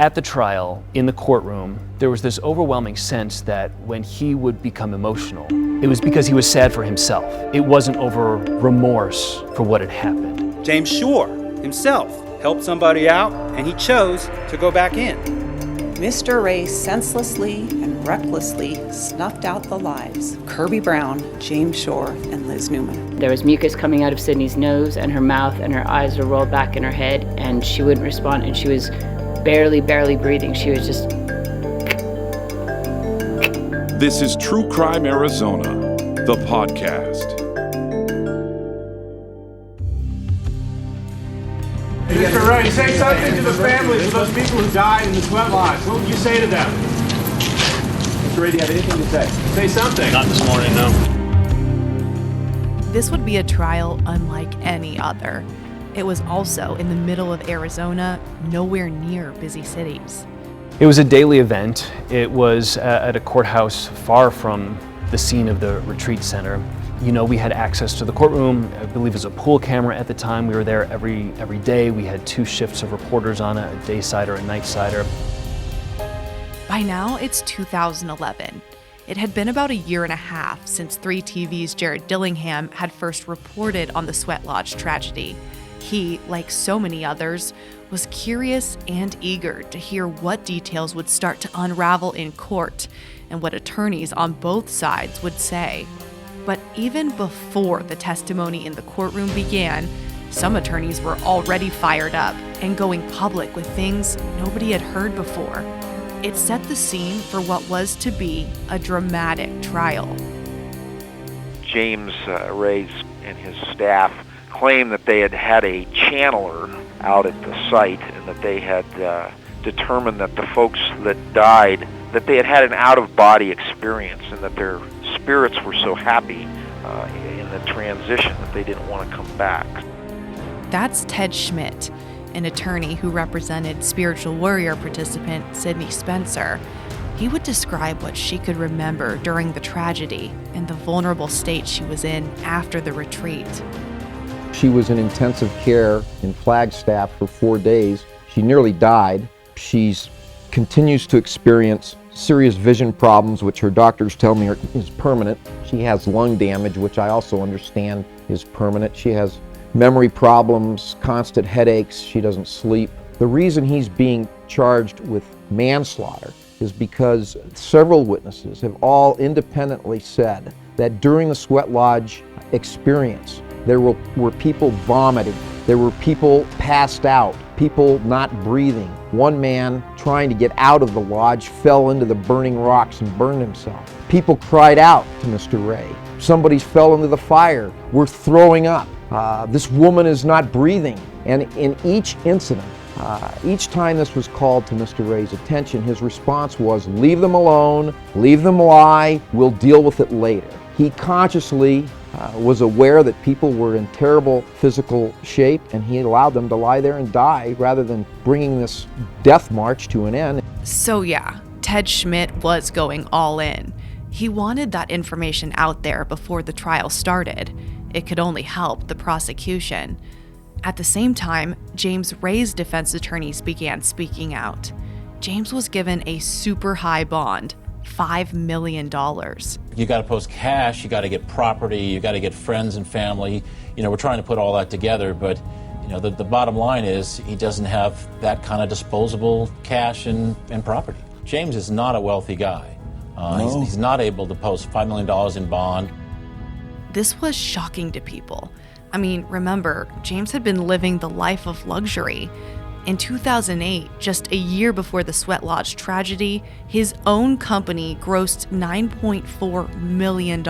At the trial, in the courtroom, there was this overwhelming sense that when he would become emotional, it was because he was sad for himself. It wasn't over remorse for what had happened. James Shore himself helped somebody out, and he chose to go back in. Mr. Ray senselessly and recklessly snuffed out the lives of Kirby Brown, James Shore, and Liz Newman. There was mucus coming out of Sydney's nose and her mouth, and her eyes were rolled back in her head, and she wouldn't respond, and she was barely breathing. She was just... This is True Crime Arizona, the podcast. Mr. Ray, say something to the families of those people who died in the sweat lodge. What would you say to them? Mr. Ray, do you have anything to say? Say something. Not this morning, no. This would be a trial unlike any other. It was also in the middle of Arizona, nowhere near busy cities. It was a daily event. It was at a courthouse far from the scene of the retreat center. You know, we had access to the courtroom. I believe it was a pool camera at the time. We were there every day. We had 2 shifts of reporters on it, a day-sider, a night-sider. By now, it's 2011. It had been about a year and a half since 3TV's Jared Dillingham had first reported on the Sweat Lodge tragedy. He, like so many others, was curious and eager to hear what details would start to unravel in court and what attorneys on both sides would say. But even before the testimony in the courtroom began, some attorneys were already fired up and going public with things nobody had heard before. It set the scene for what was to be a dramatic trial. James Ray and his staff claimed that they had had a channeler out at the site and that they had determined that the folks that died, that they had had an out-of-body experience and that their spirits were so happy in the transition that they didn't want to come back. That's Ted Schmidt, an attorney who represented spiritual warrior participant Sydney Spencer. He would describe what she could remember during the tragedy and the vulnerable state she was in after the retreat. She was in intensive care in Flagstaff for 4 days. She nearly died. She continues to experience serious vision problems, which her doctors tell me is permanent. She has lung damage, which I also understand is permanent. She has memory problems, constant headaches. She doesn't sleep. The reason he's being charged with manslaughter is because several witnesses have all independently said that during the Sweat Lodge experience, there were people vomiting, there were people passed out, people not breathing. One man trying to get out of the lodge fell into the burning rocks and burned himself. People cried out to Mr. Ray. Somebody fell into the fire. We're throwing up. This woman is not breathing. And in each incident, each time this was called to Mr. Ray's attention, his response was, leave them alone, leave them lie, we'll deal with it later. He consciously was aware that people were in terrible physical shape, and he allowed them to lie there and die rather than bringing this death march to an end. So yeah, Ted Schmidt was going all in. He wanted that information out there before the trial started. It could only help the prosecution. At the same time, James Ray's defense attorneys began speaking out. James was given a super high bond, $5 million. You got to post cash, you got to get property, you got to get friends and family. You know, we're trying to put all that together, but you know, the bottom line is he doesn't have that kind of disposable cash and property. James is not a wealthy guy. No. He's not able to post $5 million in bond. This was shocking to people. I mean, remember, James had been living the life of luxury. In 2008, just a year before the Sweat Lodge tragedy, his own company grossed $9.4 million.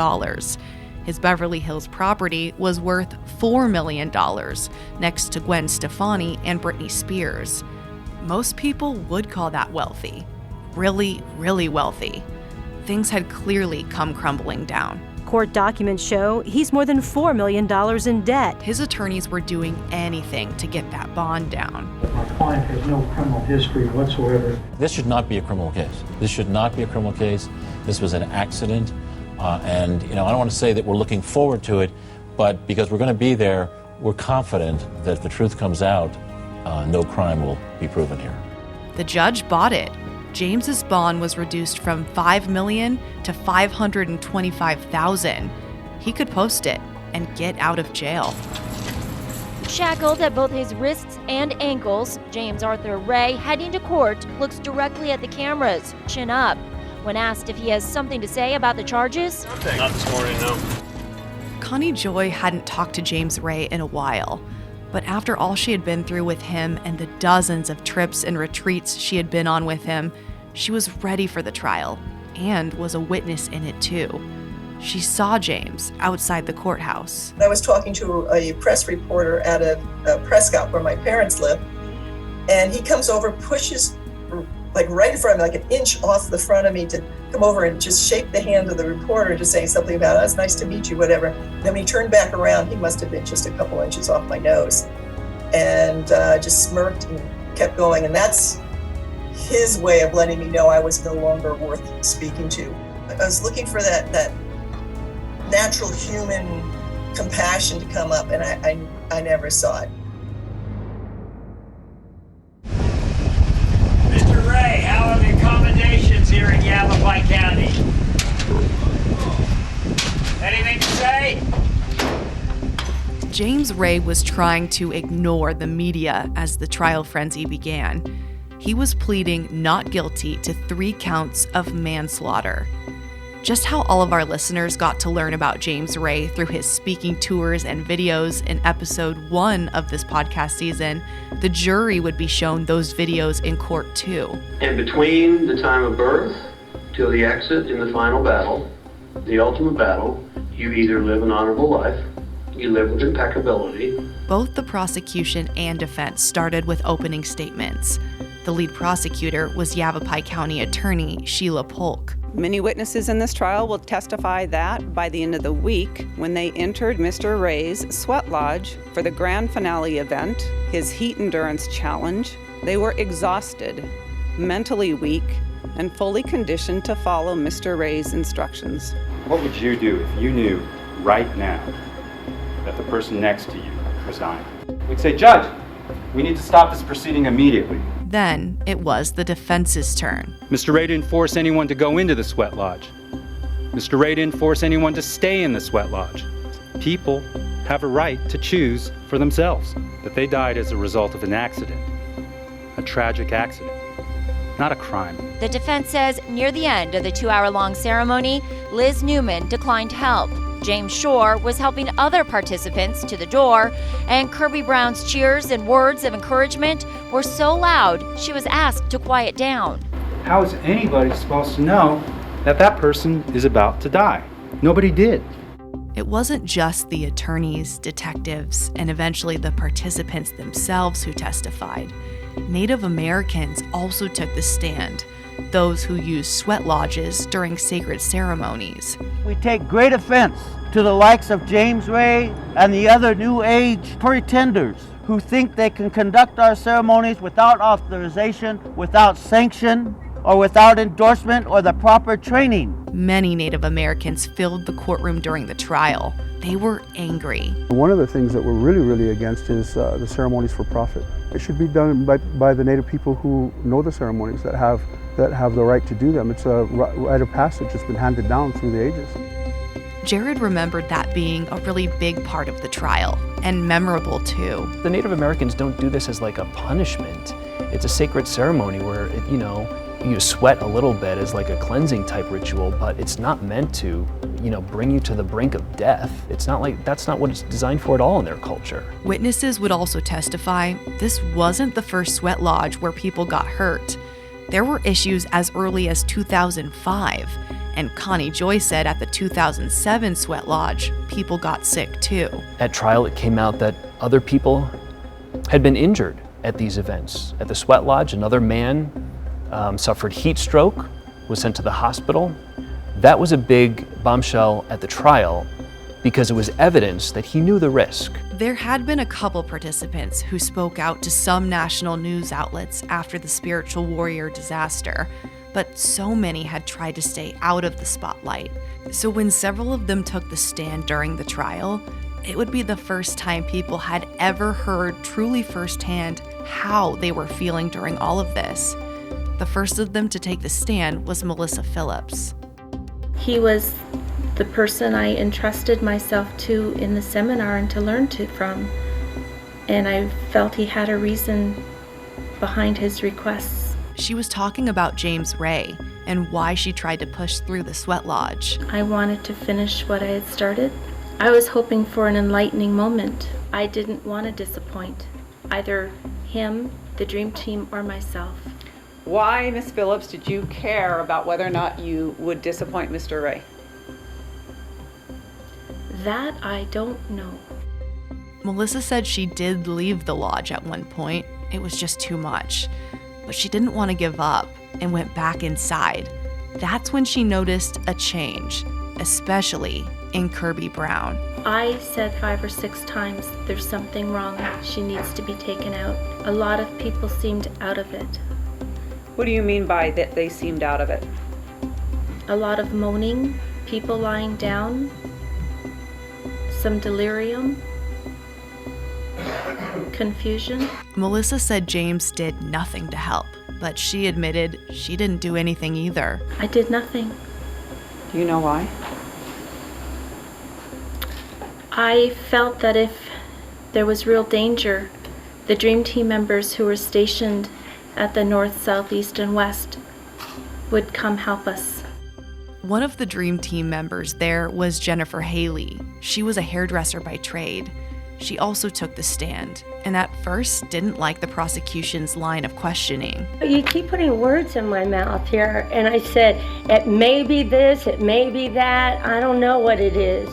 His Beverly Hills property was worth $4 million, next to Gwen Stefani and Britney Spears. Most people would call that wealthy. Really, really wealthy. Things had clearly come crumbling down. Court documents show he's more than $4 million in debt. His attorneys were doing anything to get that bond down. My client has no criminal history whatsoever. This should not be a criminal case. This should not be a criminal case. This was an accident. And, you know, I don't want to say that we're looking forward to it, but because we're going to be there, we're confident that if the truth comes out, no crime will be proven here. The judge bought it. James's bond was reduced from $5 million to $525,000. He could post it and get out of jail. Shackled at both his wrists and ankles, James Arthur Ray, heading to court, looks directly at the cameras, chin up. When asked if he has something to say about the charges, Not this morning, no. Connie Joy hadn't talked to James Ray in a while, but after all she had been through with him and the dozens of trips and retreats she had been on with him, she was ready for the trial and was a witness in it too. She saw James outside the courthouse. I was talking to a press reporter at a Prescott where my parents live, and he comes over, pushes like right in front of me, like an inch off the front of me, to come over and just shake the hand of the reporter, just saying something about, "Oh, it's nice to meet you," whatever. Then when he turned back around, he must have been just a couple inches off my nose, and just smirked and kept going. And that's his way of letting me know I was no longer worth speaking to. I was looking for that natural human compassion to come up, and I never saw it. Mr. Ray, how are the accommodations here in Yavapai County? Anything to say? James Ray was trying to ignore the media as the trial frenzy began. He was pleading not guilty to 3 counts of manslaughter. Just how all of our listeners got to learn about James Ray through his speaking tours and videos in episode 1 of this podcast season, the jury would be shown those videos in court too. And between the time of birth till the exit in the final battle, the ultimate battle, you either live an honorable life, you live with impeccability. Both the prosecution and defense started with opening statements. The lead prosecutor was Yavapai County Attorney Sheila Polk. Many witnesses in this trial will testify that by the end of the week, when they entered Mr. Ray's sweat lodge for the grand finale event, his heat endurance challenge, they were exhausted, mentally weak, and fully conditioned to follow Mr. Ray's instructions. What would you do if you knew right now that the person next to you was dying? We'd say, "Judge, we need to stop this proceeding immediately." Then it was the defense's turn. Mr. Ray didn't force anyone to go into the sweat lodge. Mr. Ray didn't force anyone to stay in the sweat lodge. People have a right to choose for themselves that they died as a result of an accident, a tragic accident, not a crime. the defense says near the end of the 2-hour-long ceremony, Liz Newman declined help. James Shore was helping other participants to the door, and Kirby Brown's cheers and words of encouragement were so loud she was asked to quiet down. How is anybody supposed to know that that person is about to die? Nobody did. It wasn't just the attorneys, detectives, and eventually the participants themselves who testified. Native Americans also took the stand, those who used sweat lodges during sacred ceremonies. We take great offense to the likes of James Ray and the other New Age pretenders who think they can conduct our ceremonies without authorization, without sanction, or without endorsement or the proper training. Many Native Americans filled the courtroom during the trial. They were angry. One of the things that we're really against is the ceremonies for profit. It should be done by the Native people who know the ceremonies, that have the right to do them. It's a rite of passage that's been handed down through the ages. Jared remembered that being a really big part of the trial, and memorable too. The Native Americans don't do this as like a punishment. It's a sacred ceremony where, you sweat a little bit as like a cleansing type ritual, but it's not meant to, bring you to the brink of death. It's not like, that's not what it's designed for at all in their culture. Witnesses would also testify this wasn't the first sweat lodge where people got hurt. There were issues as early as 2005, and Connie Joy said at the 2007 sweat lodge, people got sick too. At trial, it came out that other people had been injured at these events. At the sweat lodge, another man suffered heat stroke, was sent to the hospital. That was a big bombshell at the trial because it was evidence that he knew the risk. There had been a couple participants who spoke out to some national news outlets after the Spiritual Warrior disaster, but so many had tried to stay out of the spotlight. So when several of them took the stand during the trial, it would be the first time people had ever heard truly firsthand how they were feeling during all of this. The first of them to take the stand was Melissa Phillips. He was the person I entrusted myself to in the seminar and to learn from. And I felt he had a reason behind his requests. She was talking about James Ray and why she tried to push through the sweat lodge. I wanted to finish what I had started. I was hoping for an enlightening moment. I didn't want to disappoint either him, the dream team, or myself. Why, Miss Phillips, did you care about whether or not you would disappoint Mr. Ray? That I don't know. Melissa said she did leave the lodge at one point. It was just too much. But she didn't want to give up and went back inside. That's when she noticed a change, especially in Kirby Brown. I said 5 or 6 times, there's something wrong. She needs to be taken out. A lot of people seemed out of it. What do you mean by that they seemed out of it? A lot of moaning, people lying down, some delirium, confusion. Melissa said James did nothing to help, but she admitted she didn't do anything either. I did nothing. Do you know why? I felt that if there was real danger, the Dream Team members who were stationed at the north, south, east, and west would come help us. One of the Dream Team members there was Jennifer Haley. She was a hairdresser by trade. She also took the stand, and at first didn't like the prosecution's line of questioning. You keep putting words in my mouth here, and I said, it may be this, it may be that, I don't know what it is.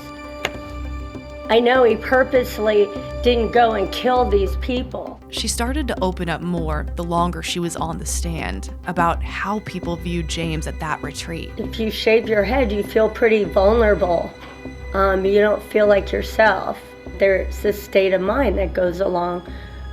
I know he purposely didn't go and kill these people. She started to open up more the longer she was on the stand about how people viewed James at that retreat. If you shave your head, you feel pretty vulnerable. You don't feel like yourself. There's this state of mind that goes along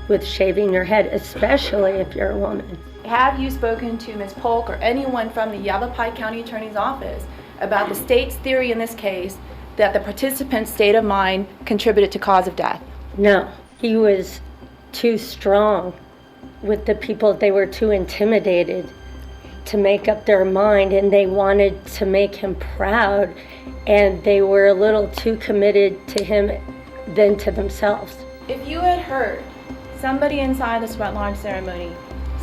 with shaving your head, especially if you're a woman. Have you spoken to Ms. Polk or anyone from the Yavapai County Attorney's Office about the state's theory in this case that the participant's state of mind contributed to cause of death? No, he was too strong with the people. They were too intimidated to make up their mind, and they wanted to make him proud, and they were a little too committed to him than to themselves. If you had heard somebody inside the sweat lodge ceremony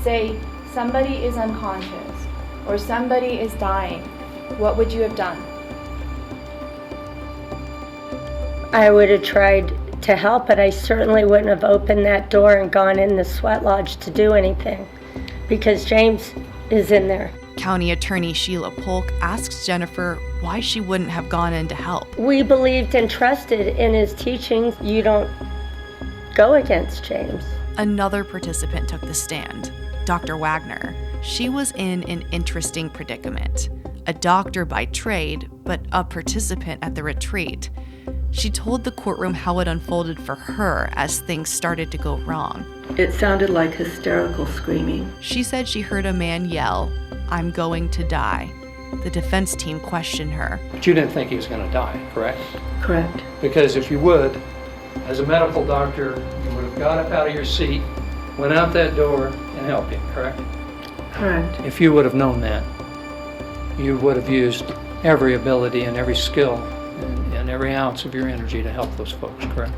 say somebody is unconscious or somebody is dying, what would you have done? I would have tried to help, but I certainly wouldn't have opened that door and gone in the sweat lodge to do anything, because James is in there. County Attorney Sheila Polk asks Jennifer why she wouldn't have gone in to help. We believed and trusted in his teachings. You don't go against James. Another participant took the stand, Dr. Wagner. She was in an interesting predicament. A doctor by trade, but a participant at the retreat. She told the courtroom how it unfolded for her as things started to go wrong. It sounded like hysterical screaming. She said she heard a man yell, "I'm going to die." The defense team questioned her. But you didn't think he was going to die, correct? Correct. Because if you would, as a medical doctor, you would have got up out of your seat, went out that door, and helped him, correct? Correct. If you would have known that, you would have used every ability and every skill and every ounce of your energy to help those folks, correct?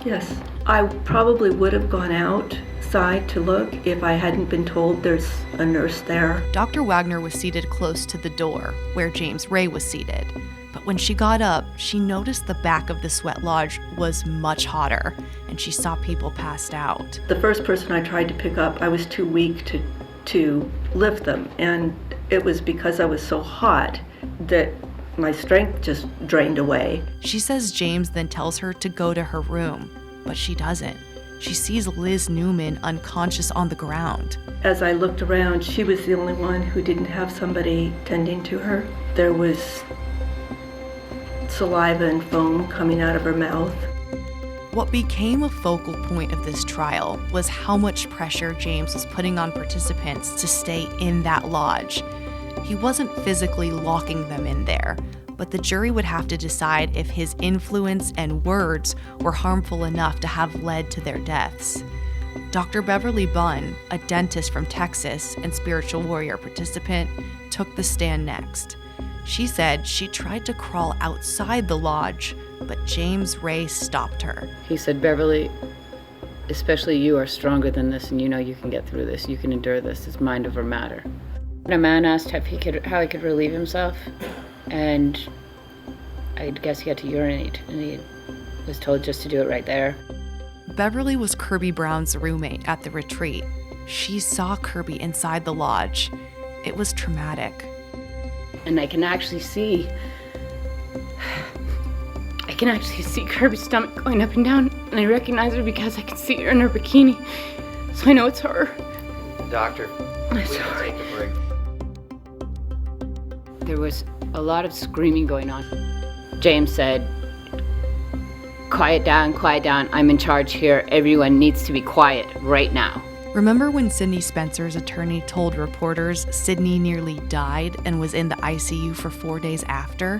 Yes. I probably would have gone outside to look if I hadn't been told there's a nurse there. Dr. Wagner was seated close to the door where James Ray was seated. But when she got up, she noticed the back of the sweat lodge was much hotter, and she saw people passed out. The first person I tried to pick up, I was too weak to lift them, and it was because I was so hot that my strength just drained away. She says James then tells her to go to her room, but she doesn't. She sees Liz Newman unconscious on the ground. As I looked around, she was the only one who didn't have somebody tending to her. There was saliva and foam coming out of her mouth. What became a focal point of this trial was how much pressure James was putting on participants to stay in that lodge. He wasn't physically locking them in there, but the jury would have to decide if his influence and words were harmful enough to have led to their deaths. Dr. Beverly Bunn, a dentist from Texas and spiritual warrior participant, took the stand next. She said she tried to crawl outside the lodge, but James Ray stopped her. He said, "Beverly, especially you are stronger than this, and you know you can get through this. You can endure this. It's mind over matter." And a man asked how he could relieve himself, and I guess he had to urinate, and he was told just to do it right there. Beverly was Kirby Brown's roommate at the retreat. She saw Kirby inside the lodge. It was traumatic. And I can actually see Kirby's stomach going up and down, and I recognize her because I can see her in her bikini, so I know it's her. Doctor, I'm sorry. There was a lot of screaming going on. James said, quiet down, I'm in charge here. Everyone needs to be quiet right now." Remember when Sydney Spencer's attorney told reporters Sydney nearly died and was in the ICU for 4 days after?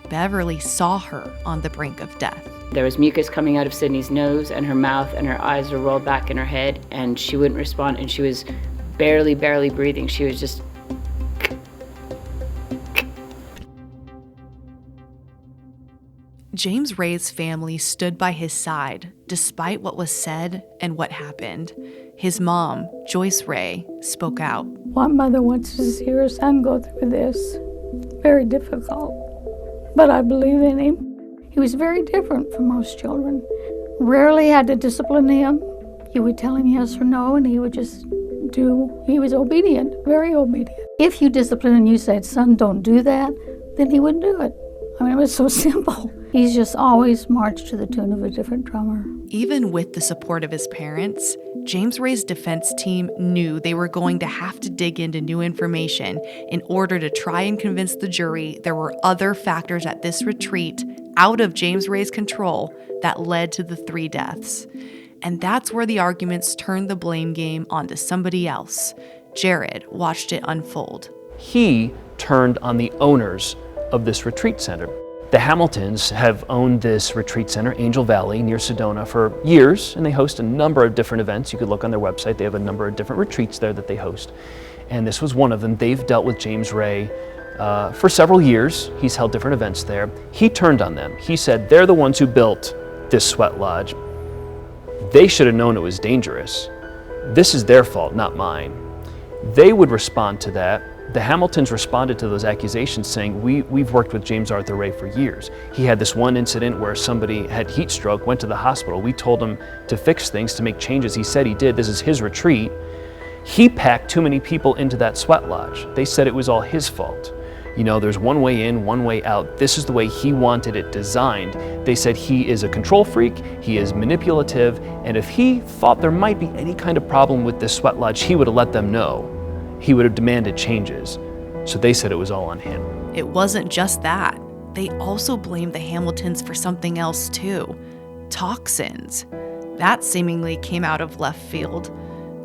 Beverly saw her on the brink of death. There was mucus coming out of Sydney's nose and her mouth, and her eyes were rolled back in her head, and she wouldn't respond, and she was barely breathing. She was just... James Ray's family stood by his side, despite what was said and what happened. His mom, Joyce Ray, spoke out. What mother wants to see her son go through this? Very difficult. But I believe in him. He was very different from most children. Rarely had to discipline him. You would tell him yes or no, and he would just do. He was obedient, very obedient. If you disciplined and you said, "Son, don't do that," then he would do it. I mean, it was so simple. He's just always marched to the tune of a different drummer. Even with the support of his parents, James Ray's defense team knew they were going to have to dig into new information in order to try and convince the jury there were other factors at this retreat out of James Ray's control that led to the 3 deaths. And that's where the arguments turned the blame game onto somebody else. Jared watched it unfold. He turned on the owners of this retreat center. The Hamiltons have owned this retreat center, Angel Valley, near Sedona, for years, and they host a number of different events. You could look on their website. They have a number of different retreats there that they host, and this was one of them. They've dealt with James Ray for several years. He's held different events there. He turned on them. He said, they're the ones who built this sweat lodge. They should have known it was dangerous. This is their fault, not mine. They would respond to that. The Hamiltons responded to those accusations saying, we've worked with James Arthur Ray for years. He had this one incident where somebody had heat stroke, went to the hospital. We told him to fix things, to make changes. He said he did. This is his retreat. He packed too many people into that sweat lodge. They said it was all his fault. You know, there's one way in, one way out. This is the way he wanted it designed. They said he is a control freak, he is manipulative, and if he thought there might be any kind of problem with this sweat lodge, he would have let them know. He would have demanded changes. So they said it was all on him. It wasn't just that. They also blamed the Hamiltons for something else too. Toxins. That seemingly came out of left field.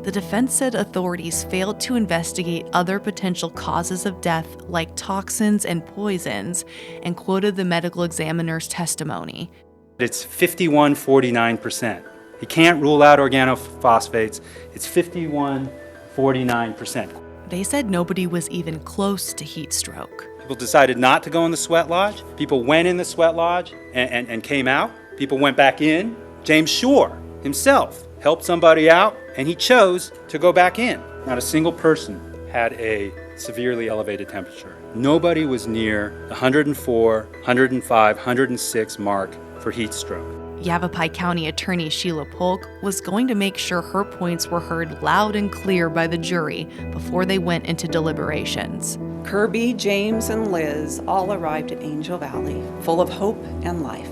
The defense said authorities failed to investigate other potential causes of death like toxins and poisons, and quoted the medical examiner's testimony. It's 51-49%. You can't rule out organophosphates. It's 51-49%. They said nobody was even close to heat stroke. People decided not to go in the sweat lodge. People went in the sweat lodge and came out. People went back in. James Shore himself helped somebody out, and he chose to go back in. Not a single person had a severely elevated temperature. Nobody was near the 104, 105, 106 mark for heat stroke. Yavapai County Attorney Sheila Polk was going to make sure her points were heard loud and clear by the jury before they went into deliberations. Kirby, James, and Liz all arrived at Angel Valley, full of hope and life.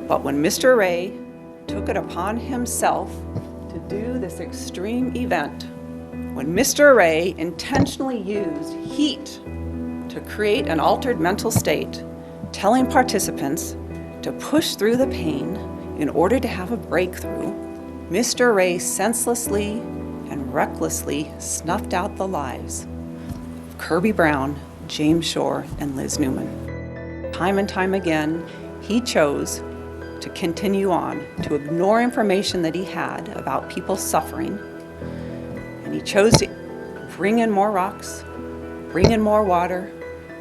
But when Mr. Ray took it upon himself to do this extreme event, when Mr. Ray intentionally used heat to create an altered mental state, telling participants to push through the pain in order to have a breakthrough, Mr. Ray senselessly and recklessly snuffed out the lives of Kirby Brown, James Shore, and Liz Newman. Time and time again, he chose to continue on, to ignore information that he had about people suffering. And he chose to bring in more rocks, bring in more water,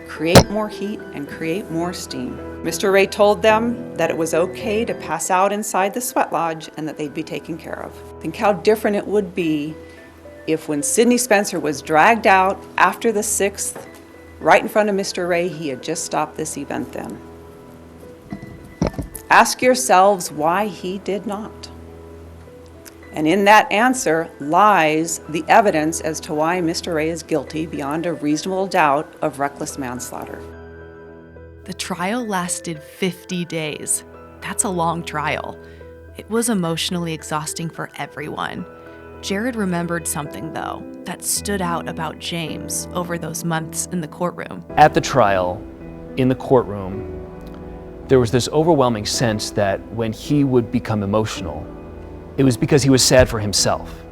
create more heat, and create more steam. Mr. Ray told them that it was okay to pass out inside the sweat lodge and that they'd be taken care of. Think how different it would be if when Sidney Spencer was dragged out after the 6th, right in front of Mr. Ray, he had just stopped this event then. Ask yourselves why he did not. And in that answer lies the evidence as to why Mr. Ray is guilty beyond a reasonable doubt of reckless manslaughter. The trial lasted 50 days. That's a long trial. It was emotionally exhausting for everyone. Jared remembered something, though, that stood out about James over those months in the courtroom. At the trial, in the courtroom, there was this overwhelming sense that when he would become emotional, it was because he was sad for himself.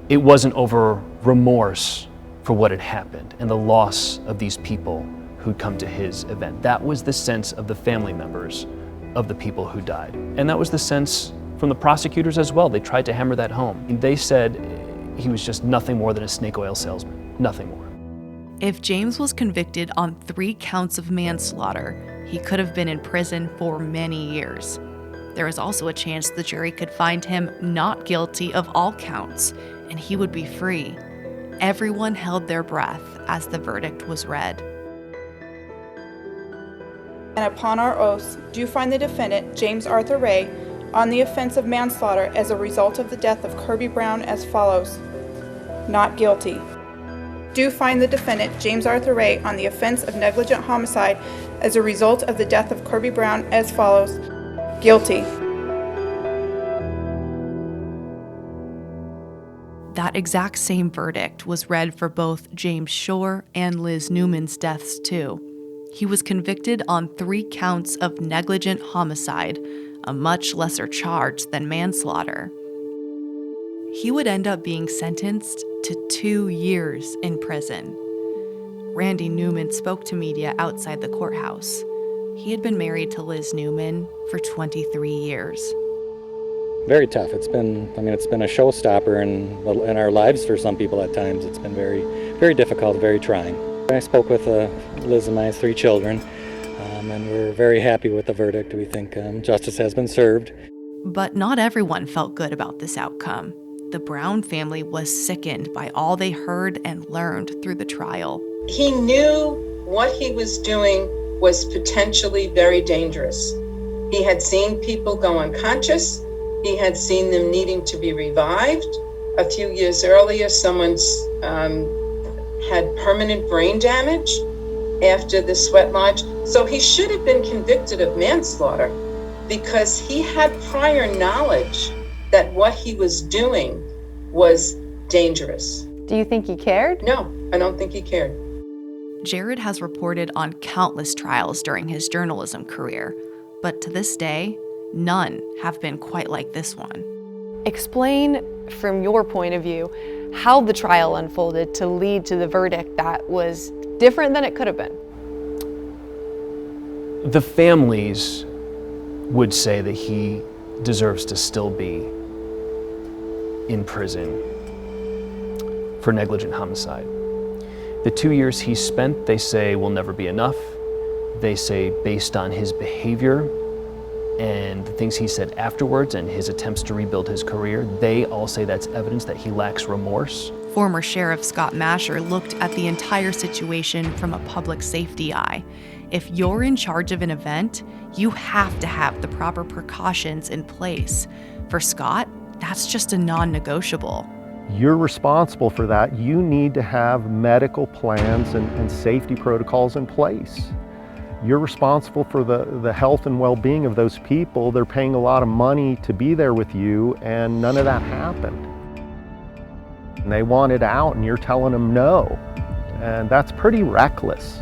It wasn't over remorse for what had happened and the loss of these people who'd come to his event. That was the sense of the family members of the people who died. And that was the sense from the prosecutors as well. They tried to hammer that home. And they said he was just nothing more than a snake oil salesman, nothing more. If James was convicted on 3 counts of manslaughter, he could have been in prison for many years. There was also a chance the jury could find him not guilty of all counts, and he would be free. Everyone held their breath as the verdict was read. And upon our oaths, do find the defendant, James Arthur Ray, on the offense of manslaughter as a result of the death of Kirby Brown as follows. Not guilty. Do find the defendant, James Arthur Ray, on the offense of negligent homicide as a result of the death of Kirby Brown as follows. Guilty. That exact same verdict was read for both James Shore and Liz Newman's deaths, too. He was convicted on 3 counts of negligent homicide, a much lesser charge than manslaughter. He would end up being sentenced to 2 years in prison. Randy Newman spoke to media outside the courthouse. He had been married to Liz Newman for 23 years. Very tough. It's been a showstopper in our lives for some people at times. It's been very, very difficult, very trying. I spoke with Liz and my 3 children, and we're very happy with the verdict. We think justice has been served. But not everyone felt good about this outcome. The Brown family was sickened by all they heard and learned through the trial. He knew what he was doing was potentially very dangerous. He had seen people go unconscious. He had seen them needing to be revived. A few years earlier, someone's had permanent brain damage after the sweat lodge. So he should have been convicted of manslaughter because he had prior knowledge that what he was doing was dangerous. Do you think he cared? No, I don't think he cared. Jared has reported on countless trials during his journalism career, but to this day, none have been quite like this one. Explain, from your point of view, how the trial unfolded to lead to the verdict that was different than it could have been. The families would say that he deserves to still be in prison for negligent homicide. The 2 years he spent, they say, will never be enough. They say based on his behavior and the things he said afterwards and his attempts to rebuild his career, they all say that's evidence that he lacks remorse. Former Sheriff Scott Masher looked at the entire situation from a public safety eye. If you're in charge of an event, you have to have the proper precautions in place. For Scott, that's just a non-negotiable. You're responsible for that. You need to have medical plans and safety protocols in place. You're responsible for the health and well-being of those people. They're paying a lot of money to be there with you, and none of that happened. And they wanted out, and you're telling them no. And that's pretty reckless.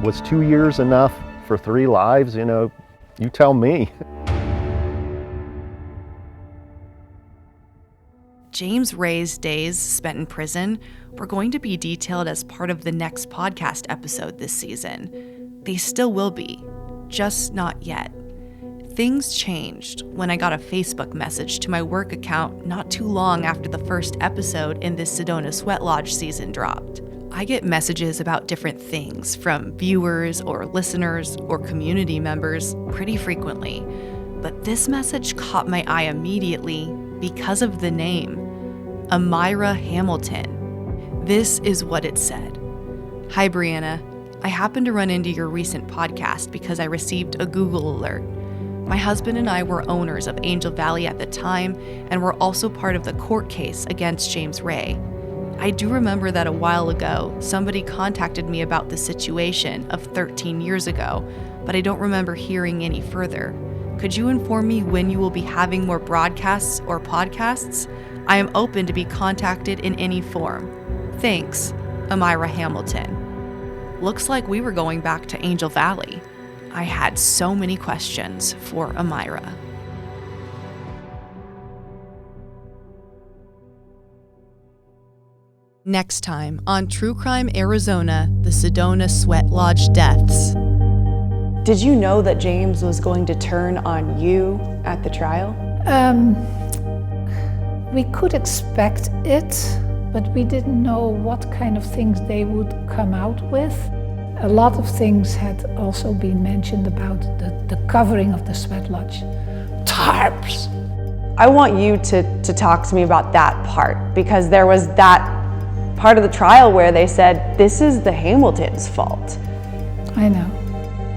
Was 2 years enough for 3 lives? You know, you tell me. James Ray's days spent in prison were going to be detailed as part of the next podcast episode this season. They still will be, just not yet. things changed when I got a Facebook message to my work account not too long after the first episode in this Sedona Sweat Lodge season dropped. I get messages about different things from viewers or listeners or community members pretty frequently, but this message caught my eye immediately because of the name, Amira Hamilton. This is what it said. Hi, Brianna. I happened to run into your recent podcast because I received a Google alert. My husband and I were owners of Angel Valley at the time and were also part of the court case against James Ray. I do remember that a while ago, somebody contacted me about the situation of 13 years ago, but I don't remember hearing any further. Could you inform me when you will be having more broadcasts or podcasts? I am open to be contacted in any form. Thanks, Amira Hamilton. Looks like we were going back to Angel Valley. I had so many questions for Amira. Next time on True Crime Arizona, the Sedona Sweat Lodge deaths. Did you know that James was going to turn on you at the trial? We could expect it, but we didn't know what kind of things they would come out with. A lot of things had also been mentioned about the covering of the Sweat Lodge. Tarps! I want you to talk to me about that part, because there was that part of the trial where they said, this is the Hamiltons' fault. I know.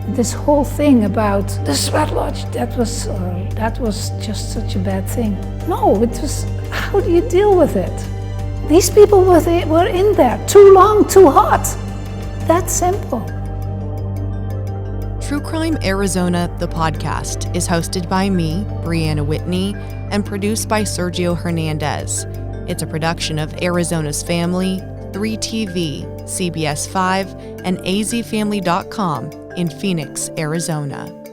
This whole thing about the Sweat Lodge, that was just such a bad thing. No, it was, how do you deal with it? These people were in there too long, too hot. That simple. True Crime Arizona, the podcast, is hosted by me, Brianna Whitney, and produced by Sergio Hernandez. It's a production of Arizona's Family, 3TV, CBS 5, and azfamily.com in Phoenix, Arizona.